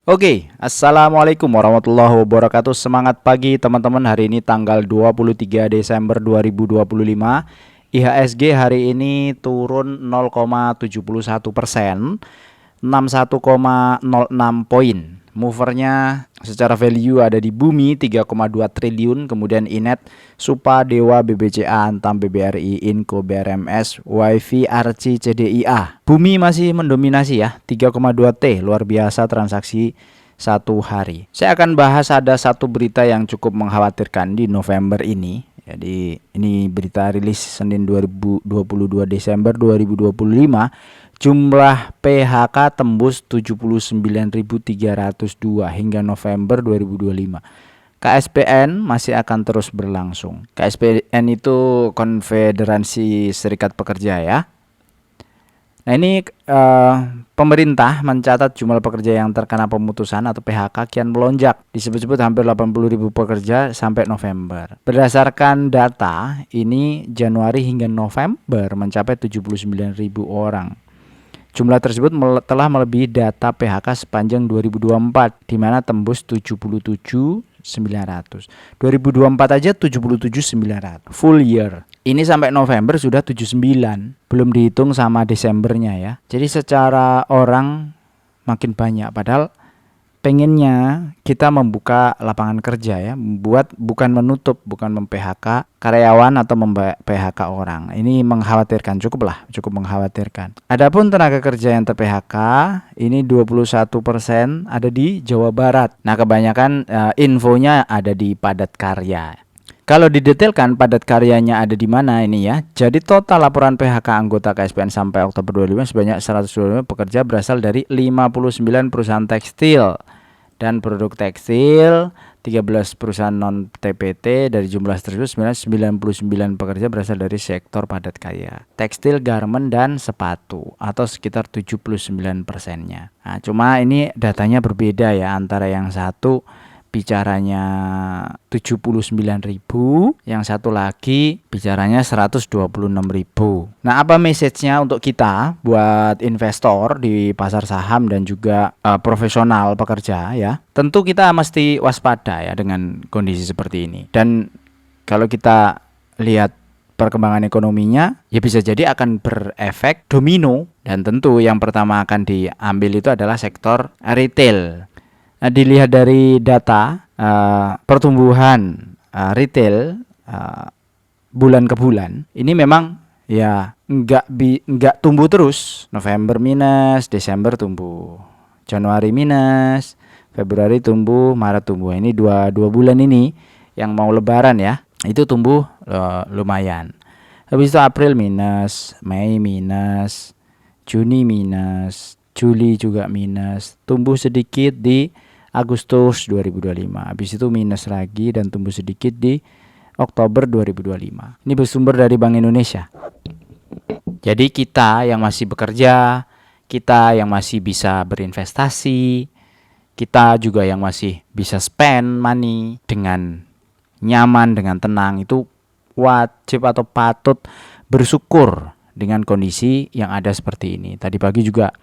Assalamualaikum warahmatullahi wabarakatuh. Semangat pagi teman-teman. Hari ini tanggal 23 Desember 2025. IHSG hari ini turun 0,71%, 61,06 poin. Movernya secara value ada di Bumi 3,2 triliun, kemudian Inet, Supa, Dewa, BBCA, Antam, BBRI, Inco, BRMS, WiFi, Arci, CDIA. Bumi masih mendominasi ya, 3,2 T, luar biasa transaksi satu hari. Saya akan bahas ada satu berita yang cukup mengkhawatirkan di November ini. Jadi ini berita rilis Senin 22 Desember 2025. Jumlah PHK tembus 79.302 hingga November 2025. KSPN masih akan terus berlangsung. KSPN itu Konfederasi Serikat Pekerja ya. Nah ini pemerintah mencatat jumlah pekerja yang terkena pemutusan atau PHK kian melonjak. Disebut-sebut hampir 80.000 pekerja sampai November. Berdasarkan data ini Januari hingga November mencapai 79.000 orang. Jumlah tersebut telah melebihi data PHK sepanjang 2024 di mana tembus 77.900. 2024 aja 77.900 full year. Ini sampai November sudah 79, belum dihitung sama Desembernya ya. Jadi secara orang makin banyak, padahal pengennya kita membuka lapangan kerja ya, membuat bukan menutup, bukan mem-PHK karyawan atau mem-PHK orang. Ini mengkhawatirkan, cukup mengkhawatirkan. Adapun tenaga kerja yang ter-PHK ini 21% ada di Jawa Barat. Nah, kebanyakan infonya ada di padat karya. Kalau didetailkan padat karyanya ada di mana ini ya. Jadi total laporan PHK anggota KSPN sampai Oktober 2025 sebanyak 125 pekerja berasal dari 59 perusahaan tekstil dan produk tekstil, 13 perusahaan non TPT. Dari jumlah tersebut sebenarnya 99 pekerja berasal dari sektor padat karya, tekstil, garment dan sepatu atau sekitar 79%-nya. Nah, cuma ini datanya berbeda ya, antara yang satu bicaranya 79.000, yang satu lagi bicaranya 126.000. Nah, apa message-nya untuk kita buat investor di pasar saham dan juga profesional pekerja ya? Tentu kita mesti waspada ya dengan kondisi seperti ini. Dan kalau kita lihat perkembangan ekonominya ya bisa jadi akan berefek domino, dan tentu yang pertama akan diambil itu adalah sektor retail. Nah, dilihat dari data pertumbuhan retail bulan ke bulan ini memang ya nggak tumbuh terus. November minus, Desember tumbuh, Januari minus, Februari tumbuh, Maret tumbuh. Ini dua bulan ini yang mau lebaran ya, itu tumbuh lumayan. Habis itu April minus, Mei minus, Juni minus, Juli juga minus, tumbuh sedikit di Agustus 2025. Habis itu minus lagi dan tumbuh sedikit di Oktober 2025. Ini bersumber dari Bank Indonesia. Jadi kita yang masih bekerja, kita yang masih bisa berinvestasi, kita juga yang masih bisa spend money dengan nyaman, dengan tenang, itu wajib atau patut bersyukur dengan kondisi yang ada seperti ini. Tadi pagi juga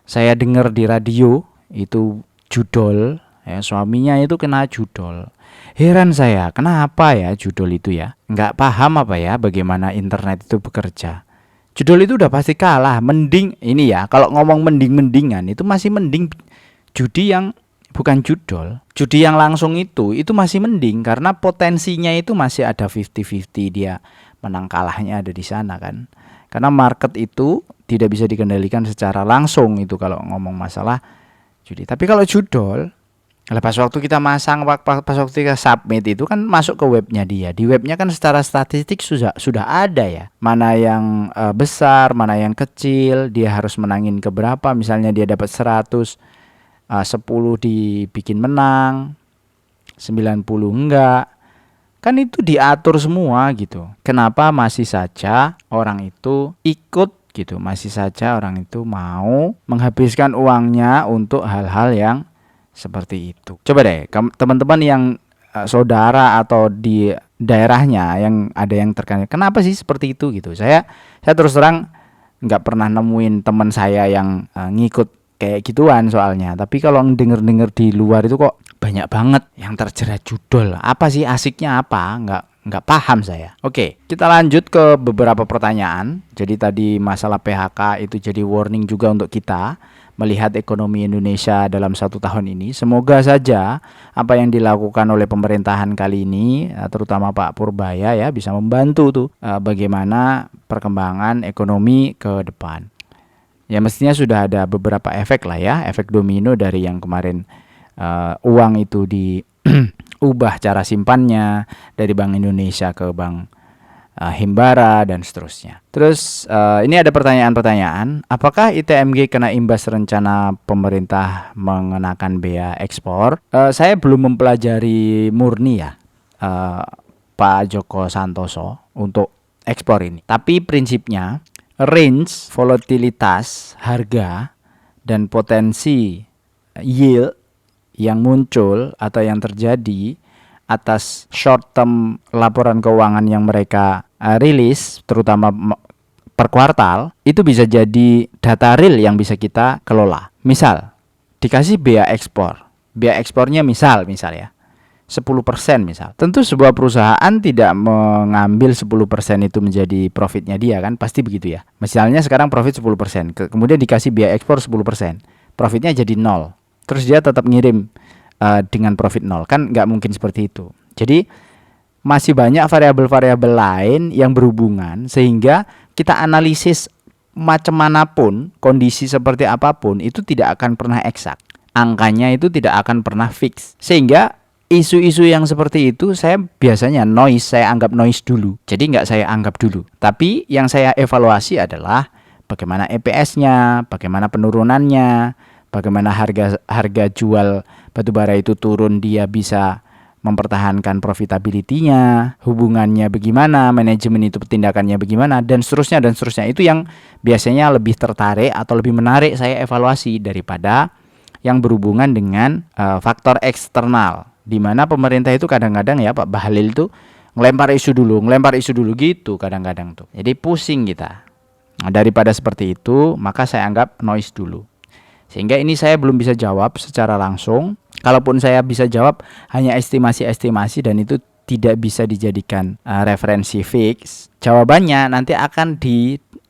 saya dengar di radio itu judol ya, suaminya itu kena judol. Heran saya, kenapa ya judol itu ya? Nggak paham apa ya bagaimana internet itu bekerja. Judol itu udah pasti kalah. Mending ini ya, kalau ngomong mending-mendingan itu masih mending judi yang bukan judol. Judi yang langsung itu masih mending karena potensinya itu masih ada 50-50, dia menang kalahnya ada di sana kan. Karena market itu tidak bisa dikendalikan secara langsung itu kalau ngomong masalah judi. Tapi kalau judol, pas waktu kita masang, pas waktu kita submit itu kan masuk ke webnya dia. Di webnya kan secara statistik sudah ada ya. Mana yang besar, mana yang kecil, dia harus menangin ke berapa. Misalnya dia dapat 100, 10 dibikin menang, 90 enggak. Kan itu diatur semua gitu. Kenapa masih saja orang itu ikut gitu, masih saja orang itu mau menghabiskan uangnya untuk hal-hal yang seperti itu. Coba deh teman-teman yang saudara atau di daerahnya yang ada yang terkena, kenapa sih seperti itu gitu. Saya terus terang nggak pernah nemuin teman saya yang ngikut kayak gituan soalnya. Tapi kalau denger-denger di luar itu kok banyak banget yang terjerat judul. Apa sih asiknya apa? Nggak paham saya. Oke, kita lanjut ke beberapa pertanyaan. Jadi tadi masalah PHK itu jadi warning juga untuk kita melihat ekonomi Indonesia dalam 1 tahun ini. Semoga saja apa yang dilakukan oleh pemerintahan kali ini, terutama Pak Purbaya ya, bisa membantu tuh bagaimana perkembangan ekonomi ke depan. Ya mestinya sudah ada beberapa efek lah ya, efek domino dari yang kemarin uang itu diubah cara simpannya dari Bank Indonesia ke Bank Himbara dan seterusnya. Terus ini ada pertanyaan-pertanyaan. Apakah ITMG kena imbas rencana pemerintah mengenakan bea ekspor? Saya belum mempelajari murni ya Pak Joko Santoso untuk ekspor ini. Tapi prinsipnya range volatilitas harga dan potensi yield yang muncul atau yang terjadi atas short term laporan keuangan yang mereka rilis, terutama per kuartal, itu bisa jadi data real yang bisa kita kelola. Misal dikasih bea ekspor, bea ekspornya misal ya 10% misal. Tentu sebuah perusahaan tidak mengambil 10% itu menjadi profitnya dia kan, pasti begitu ya. Misalnya sekarang profit 10%, kemudian dikasih bea ekspor 10%, profitnya jadi 0. Terus dia tetap ngirim dengan profit 0, kan nggak mungkin seperti itu. Jadi masih banyak variabel-variabel lain yang berhubungan sehingga kita analisis macam manapun, kondisi seperti apapun itu tidak akan pernah eksak. Angkanya itu tidak akan pernah fix. Sehingga isu-isu yang seperti itu saya biasanya saya anggap noise dulu. Jadi nggak saya anggap dulu. Tapi yang saya evaluasi adalah bagaimana EPS-nya, bagaimana penurunannya, bagaimana harga jual batubara itu turun, dia bisa mempertahankan profitability-nya, hubungannya bagaimana, manajemen itu tindakannya bagaimana, dan seterusnya dan seterusnya. Itu yang biasanya lebih tertarik atau lebih menarik saya evaluasi daripada yang berhubungan dengan faktor eksternal, di mana pemerintah itu kadang-kadang ya Pak Bahlil itu ngelempar isu dulu gitu kadang-kadang tuh. Jadi pusing kita. Nah, daripada seperti itu, maka saya anggap noise dulu. Sehingga ini saya belum bisa jawab secara langsung. Kalaupun saya bisa jawab hanya estimasi-estimasi dan itu tidak bisa dijadikan referensi fix. Jawabannya nanti akan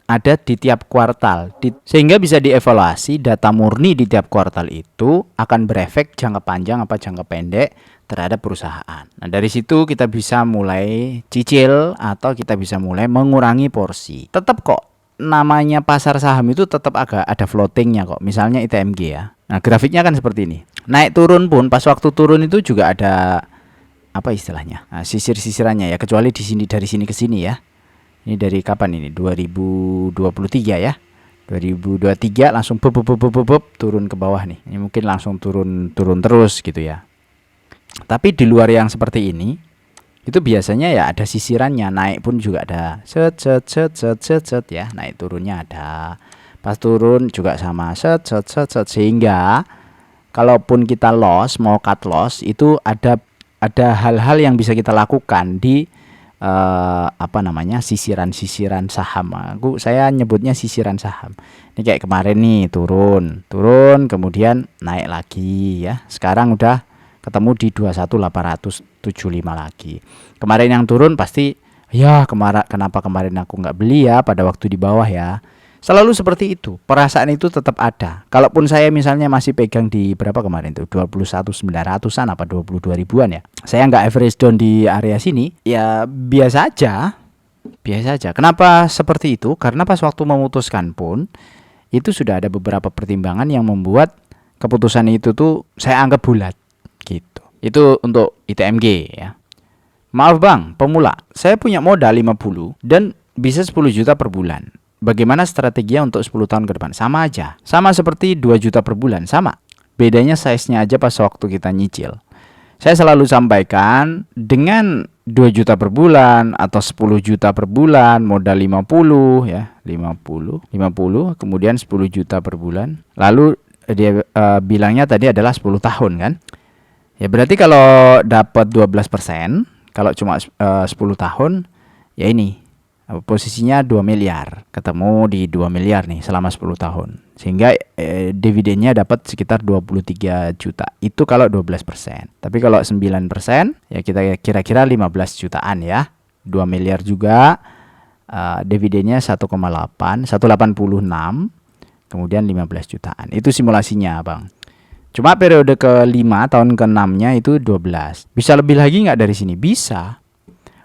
ada di tiap kuartal. Sehingga bisa dievaluasi data murni di tiap kuartal itu akan berefek jangka panjang apa jangka pendek terhadap perusahaan. Nah, dari situ kita bisa mulai cicil atau kita bisa mulai mengurangi porsi. Tetap kok namanya pasar saham itu tetap agak ada floatingnya kok. Misalnya ITMG ya. Nah, grafiknya kan seperti ini. Naik turun pun pas waktu turun itu juga ada apa istilahnya? Nah, sisir-sisirannya ya, kecuali di sini dari sini ke sini ya. Ini dari kapan ini? 2023 ya. 2023 langsung turun ke bawah nih. Ini mungkin langsung turun terus gitu ya. Tapi di luar yang seperti ini itu biasanya ya ada sisirannya, naik pun juga ada set ya, naik turunnya ada, pas turun juga sama set sehingga kalaupun kita mau cut loss itu ada hal-hal yang bisa kita lakukan di sisiran saham. Saya nyebutnya sisiran saham. Ini kayak kemarin nih turun kemudian naik lagi ya, sekarang udah ketemu di 21.875 lagi. Kemarin yang turun pasti ya kenapa kemarin aku nggak beli ya pada waktu di bawah ya. Selalu seperti itu. Perasaan itu tetap ada. Kalaupun saya misalnya masih pegang di berapa kemarin tuh 21.900-an apa 22 ribuan ya. Saya nggak average down di area sini, ya biasa aja. Kenapa seperti itu? Karena pas waktu memutuskan pun itu sudah ada beberapa pertimbangan yang membuat keputusan itu tuh saya anggap bulat. Gitu. Itu untuk ITMG ya. Maaf Bang, pemula. Saya punya modal 50 dan bisa 10 juta per bulan. Bagaimana strateginya untuk 10 tahun ke depan? Sama aja. Sama seperti 2 juta per bulan, sama. Bedanya size-nya aja pas waktu kita nyicil. Saya selalu sampaikan dengan 2 juta per bulan atau 10 juta per bulan, modal 50 ya, 50, kemudian 10 juta per bulan. Lalu dia bilangnya tadi adalah 10 tahun kan? Ya berarti kalau dapat 12%, kalau cuma 10 tahun, ya ini Posisinya 2 miliar, ketemu di 2 miliar nih selama 10 tahun. Sehingga dividennya dapat sekitar 23 juta. Itu kalau 12%. Tapi kalau 9% ya kita kira-kira 15 jutaan ya. 2 miliar juga. Dividennya 1,86, kemudian 15 jutaan. Itu simulasinya, Bang. Cuma periode ke-5 tahun ke-6-nya itu 12. Bisa lebih lagi nggak dari sini? Bisa.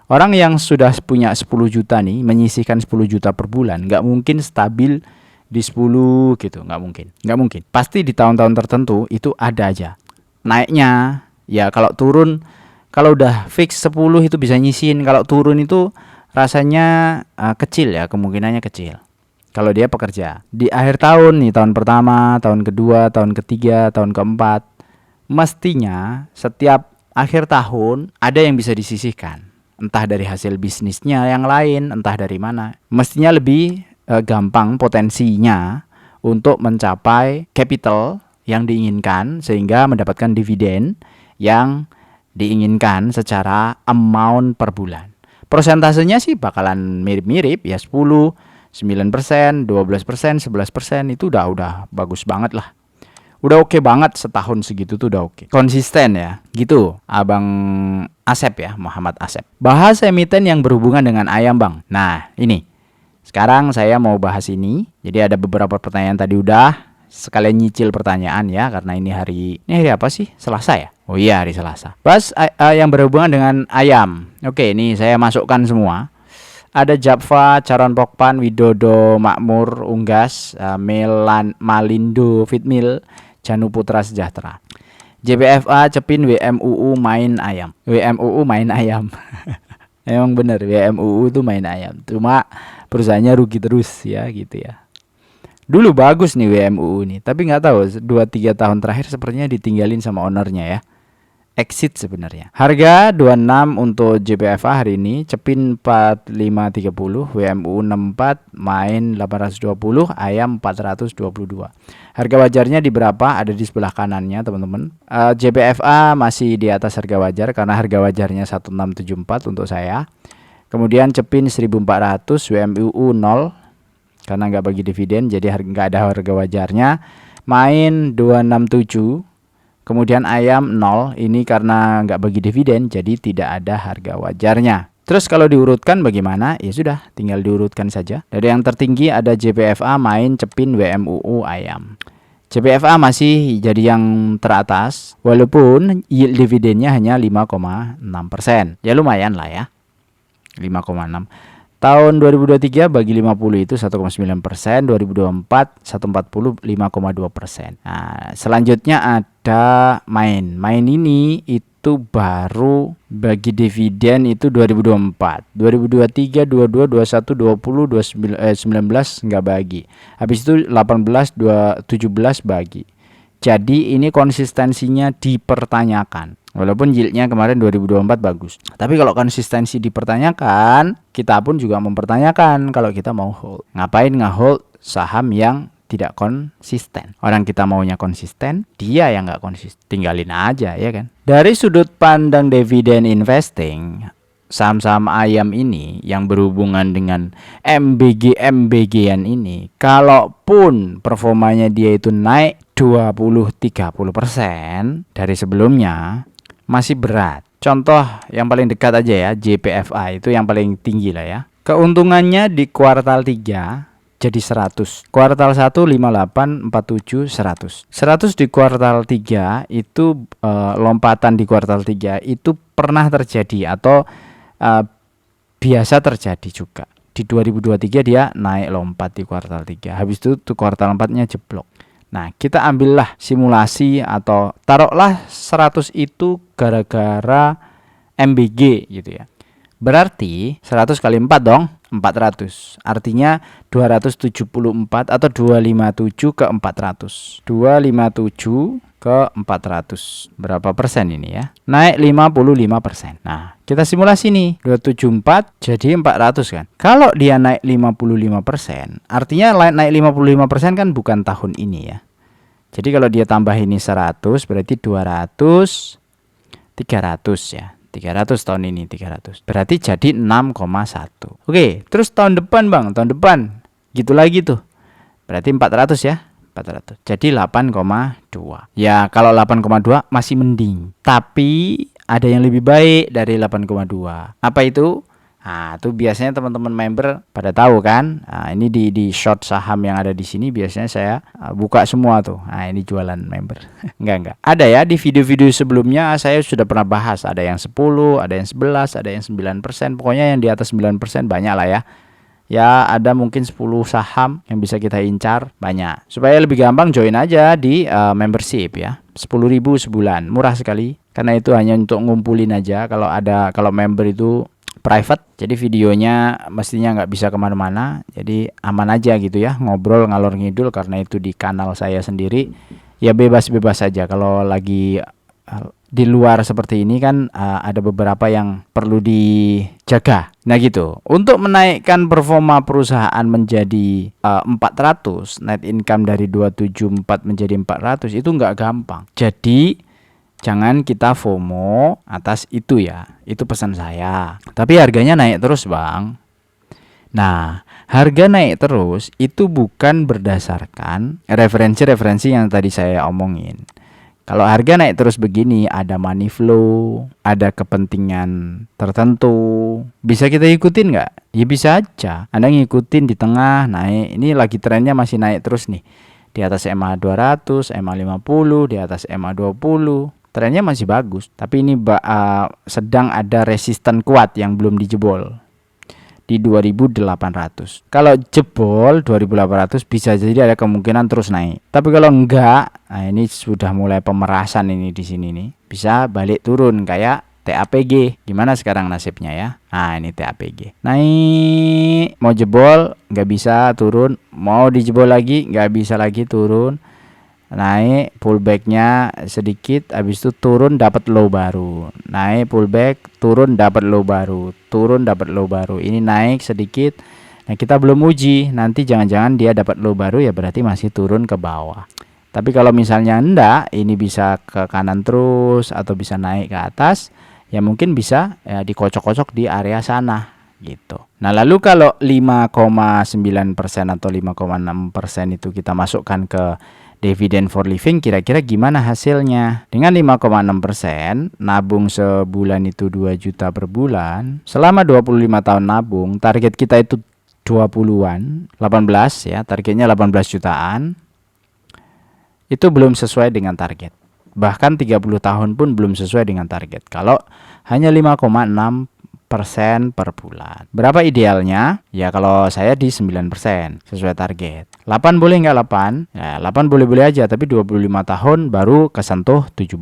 Orang yang sudah punya 10 juta nih, menyisihkan 10 juta per bulan, nggak mungkin stabil di 10 gitu, nggak mungkin. Nggak mungkin. Pasti di tahun-tahun tertentu itu ada aja naiknya. Ya kalau turun, kalau udah fix 10 itu bisa nyisihin. Kalau turun itu rasanya kecil ya, kemungkinannya kecil. Kalau dia pekerja. Di akhir tahun nih, tahun pertama, tahun kedua, tahun ketiga, tahun keempat, mestinya setiap akhir tahun ada yang bisa disisihkan. Entah dari hasil bisnisnya yang lain, entah dari mana. Mestinya lebih gampang potensinya untuk mencapai capital yang diinginkan sehingga mendapatkan dividen yang diinginkan secara amount per bulan. Persentasenya sih bakalan mirip-mirip ya, 10, 9%, 12%, 11%, itu udah bagus banget lah. Udah oke banget, setahun segitu tuh udah oke. Konsisten ya, gitu. Abang Asep ya, Muhammad Asep. Bahas emiten yang berhubungan dengan ayam, Bang. Nah, ini. Sekarang saya mau bahas ini. Jadi ada beberapa pertanyaan tadi udah. Sekalian nyicil pertanyaan ya, karena ini hari apa sih? Selasa ya? Oh iya, hari Selasa. Bahas yang berhubungan dengan ayam. Oke, ini saya masukkan semua. Ada Japfa, Caron Pokpan, Widodo, Makmur, Unggas, Malindo, Fitmil, Janu Putra Sejahtera. JPFA, Cepin, WMUU main ayam. WMUU main ayam. Emang bener, WMUU itu main ayam. Cuma perusahaannya rugi terus ya gitu ya. Dulu bagus nih WMUU nih, tapi nggak tahu 2-3 tahun terakhir sepertinya ditinggalin sama ownernya ya. Exit sebenarnya. Harga 26 untuk JPFA hari ini, Cepin 4530, WMU 64, main 820, ayam 422. Harga wajarnya di berapa? Ada di sebelah kanannya, teman-teman. JPFA masih di atas harga wajar karena harga wajarnya 1674 untuk saya. Kemudian Cepin 1400, WMU 0 karena nggak bagi dividen, jadi nggak ada harga wajarnya. Main 267. Kemudian ayam 0, ini karena nggak bagi dividen, jadi tidak ada harga wajarnya. Terus kalau diurutkan bagaimana? Ya sudah, tinggal diurutkan saja. Dari yang tertinggi ada JPFA, main, Cepin, WMUU, ayam. JPFA masih jadi yang teratas, walaupun yield dividennya hanya 5,6%. Ya lumayan lah ya, 5,6. Tahun 2023 bagi 50 itu 1,9%, 2024 140 5,2%. Nah, selanjutnya ada main. Main ini itu baru bagi dividen itu 2024. 2023, 22, 21, 20, 19 enggak bagi. Habis itu 18, 17 bagi. Jadi ini konsistensinya dipertanyakan. Walaupun yieldnya kemarin 2024 bagus. Tapi kalau konsistensi dipertanyakan, kita pun juga mempertanyakan kalau kita mau hold. Ngapain nge-hold saham yang tidak konsisten? Orang kita maunya konsisten, dia yang nggak konsisten. Tinggalin aja ya kan. Dari sudut pandang dividen investing, saham-saham ayam ini yang berhubungan dengan MBG-MBG-an ini, kalaupun performanya dia itu naik 20-30% dari sebelumnya, masih berat. Contoh yang paling dekat aja ya, JPFA itu yang paling tinggi lah ya. Keuntungannya di kuartal 3 jadi 100. Kuartal 1 58, 47, 100. 100 di kuartal 3 itu lompatan di kuartal 3 itu pernah terjadi atau biasa terjadi juga. Di 2023 dia naik lompat di kuartal 3. Habis itu tuh kuartal 4-nya jeblok. Nah, kita ambillah simulasi atau taruhlah 100 itu gara-gara MBG gitu ya. Berarti 100 kali 4 dong, 400. Artinya 274 atau 257 ke 400. 257 ke 400. Berapa persen ini ya? Naik 55%. Nah, kita simulasi nih. 274 jadi 400 kan. Kalau dia naik 55%, artinya naik 55% kan bukan tahun ini ya. Jadi kalau dia tambah ini 100 berarti 200, 300 ya. 300 tahun ini 300. Berarti jadi 6,1. Oke, terus tahun depan Bang, tahun depan gitu lagi tuh. Berarti 400 ya. 400. Jadi 8,2. Ya, kalau 8,2 masih mending. Tapi ada yang lebih baik dari 8,2. Apa itu? Nah, itu biasanya teman-teman member pada tahu kan. Nah, ini di short saham yang ada di sini biasanya saya buka semua tuh. Nah, ini jualan member. Enggak. Ada ya di video-video sebelumnya saya sudah pernah bahas. Ada yang 10, ada yang 11, ada yang 9%. Pokoknya yang di atas 9% banyak lah ya. Ya, ada mungkin 10 saham yang bisa kita incar, banyak. Supaya lebih gampang join aja di membership ya. 10.000 sebulan, murah sekali. Karena itu hanya untuk ngumpulin aja. Kalau member itu private, jadi videonya mestinya nggak bisa kemana-mana, jadi aman aja gitu ya, ngobrol ngalor ngidul karena itu di kanal saya sendiri, ya bebas-bebas saja. Kalau lagi di luar seperti ini kan ada beberapa yang perlu dijaga. Nah gitu, untuk menaikkan performa perusahaan menjadi 400, net income dari 274 menjadi 400 itu nggak gampang. Jadi jangan kita FOMO atas itu ya. Itu pesan saya. Tapi harganya naik terus Bang. Nah, harga naik terus itu bukan berdasarkan referensi-referensi yang tadi saya omongin. Kalau harga naik terus begini, ada money flow, ada kepentingan tertentu, bisa kita ikutin nggak? Ya bisa aja. Anda ngikutin di tengah naik. Ini lagi trennya masih naik terus nih. Di atas MA 200, MA 50, di atas MA 20. Trennya masih bagus, tapi ini sedang ada resisten kuat yang belum dijebol di 2.800. Kalau jebol 2.800 bisa jadi ada kemungkinan terus naik. Tapi kalau enggak, nah ini sudah mulai pemerasan ini di sini nih. Bisa balik turun kayak TAPG. Gimana sekarang nasibnya ya? Nah, ini TAPG. Naik, mau jebol nggak bisa turun, mau dijebol lagi nggak bisa lagi turun. Naik pullbacknya sedikit, habis itu turun dapat low baru, naik pullback, turun dapat low baru, turun dapat low baru. Ini naik sedikit. Nah, kita belum uji, nanti jangan-jangan dia dapat low baru ya berarti masih turun ke bawah. Tapi kalau misalnya enggak, ini bisa ke kanan terus atau bisa naik ke atas, ya mungkin bisa ya dikocok-kocok di area sana gitu. Nah, lalu kalau 5,9% atau 5,6% itu kita masukkan ke dividend for living, kira-kira gimana hasilnya? Dengan 5,6%, nabung sebulan itu 2 juta per bulan. Selama 25 tahun nabung, target kita itu 20-an, 18 ya, targetnya 18 jutaan. Itu belum sesuai dengan target. Bahkan 30 tahun pun belum sesuai dengan target. Kalau hanya 5,6% per bulan. Berapa idealnya? Ya kalau saya di 9% sesuai target. 8 boleh nggak 8? Ya 8 boleh-boleh aja, tapi 25 tahun baru kesentuh 17.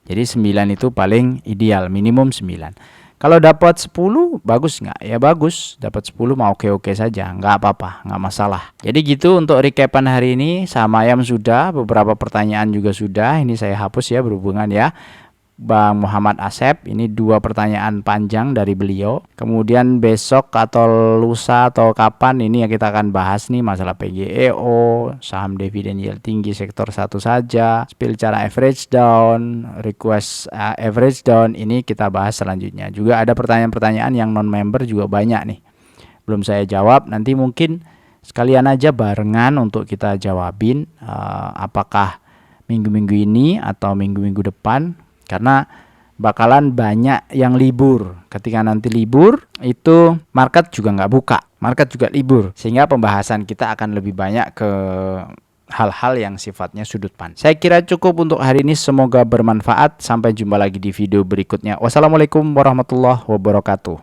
Jadi 9 itu paling ideal, minimum 9. Kalau dapat 10 bagus nggak? Ya bagus, dapat 10 mah oke-oke saja, nggak apa-apa, nggak masalah. Jadi gitu untuk recapan hari ini. Sama ayam sudah, beberapa pertanyaan juga sudah. Ini saya hapus ya berhubungan ya. Bang Muhammad Asep, ini 2 pertanyaan panjang dari beliau. Kemudian besok atau lusa atau kapan ini yang kita akan bahas nih masalah PGEO, saham dividen yield tinggi sektor 1 saja, spill cara average down, request average down, ini kita bahas selanjutnya. Juga ada pertanyaan-pertanyaan yang non member juga banyak nih, belum saya jawab. Nanti mungkin sekalian aja barengan untuk kita jawabin, apakah minggu-minggu ini atau minggu-minggu depan. Karena bakalan banyak yang libur. Ketika nanti libur, itu market juga nggak buka. Market juga libur. Sehingga pembahasan kita akan lebih banyak ke hal-hal yang sifatnya sudut pandang. Saya kira cukup untuk hari ini. Semoga bermanfaat. Sampai jumpa lagi di video berikutnya. Wassalamualaikum warahmatullahi wabarakatuh.